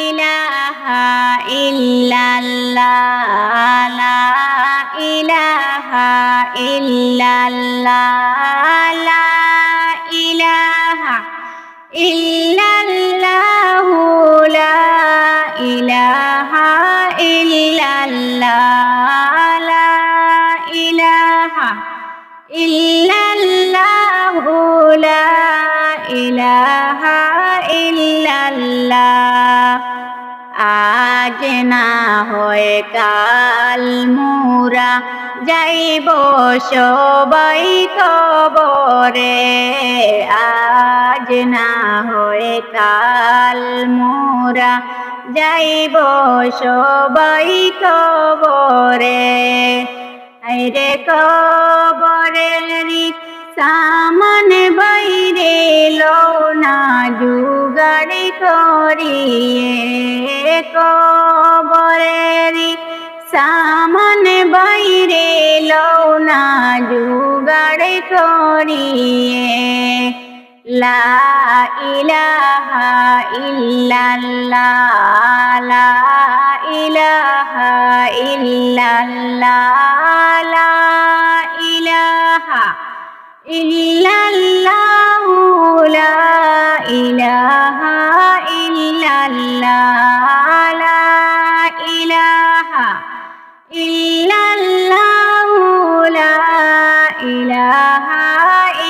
ইলাহা ইল্লাল্লাহ লা ইলাহা ইল্লাল্লাহ লা ইলাহা ইল্লাল্লাহু লা ইলাহা ইল্লাল্লাহ লা ইলাহা ইল্লাল্লাহু লা ইলাহা ইল্লাল্লাহ। আজ না হয় কাল মোরা যাইব সবাই কবরে, আজ না হয় কাল মোরা যাইব সবাই কবরে। আইরে কবরেরি সামান বাইরে লওনা জুগাড়ি করিয়ে, কবরেরি সামান বাইরে লওনা জুগাড়ি করিয়ে। লা ইলাহা ইল্লাল্লাহ লা ইলাহা ইল্লাল্লাহ লা ইলাহা ইল্লাল্লাহু লা ইলাহা ইল্লাল্লাহ লা ইলাহা ইল্লাল্লাহু লা ইলাহা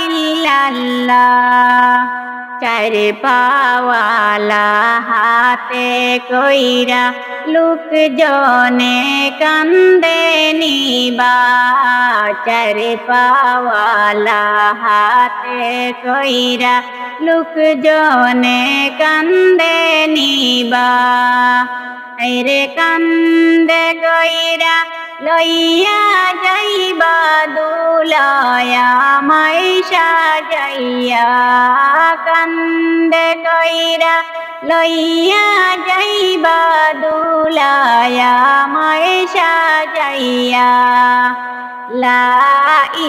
ইল্লাল্লাহ। চার পাওয়ালা হাতে কইরা লোকজনে কান্দে নিবা, চার পাওয়ালা হাতে কইরা লোকজনে কান্দে নিবা। আইরে কান্দে কইরা লইয়া যাইবা দুলায়া মাইশা যাইয়া, কান্দে কইরা লইয়া যাইবা দুলায়া মাইশা যাইয়া। লা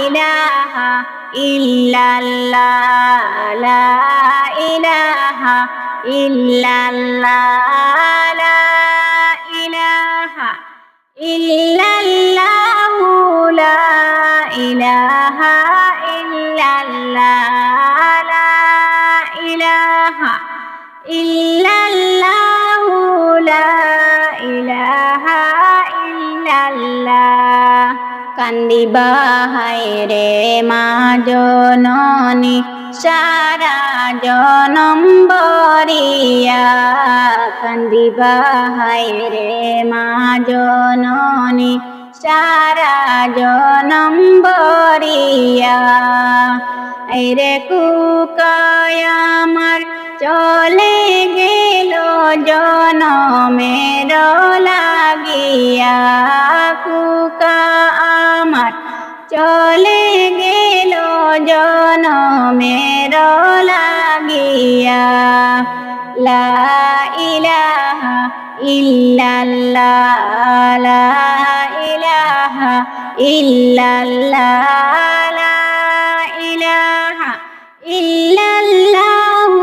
ইলাহা ইল্লাল্লাহ লা ইলাহা ইল্লাল্লাহ লা ইলাহা ইল্লাল্লাহু লা ইলাহা ইল্লাল্লাহ লা ইলাহা ইল্লাল্লাহু লা ইলাহা ইল্লাল্লাহ। কান্দিবা হায়রে মা জননী সারা জনম বরিয়া, কান্দিবা হায়রে মা জননী সারা জনম বরিয়া। আইরে কুকায় আমার চলে গেল জনমের লাগিয়া, কুকা আমার চলে গেল জনমের লাগিয়া। লা ইলাহা ইল্লাল্লাহ লা ইলাহা ইল্লাল্লাহ লা ইলাহা ইল্লাল্লাহু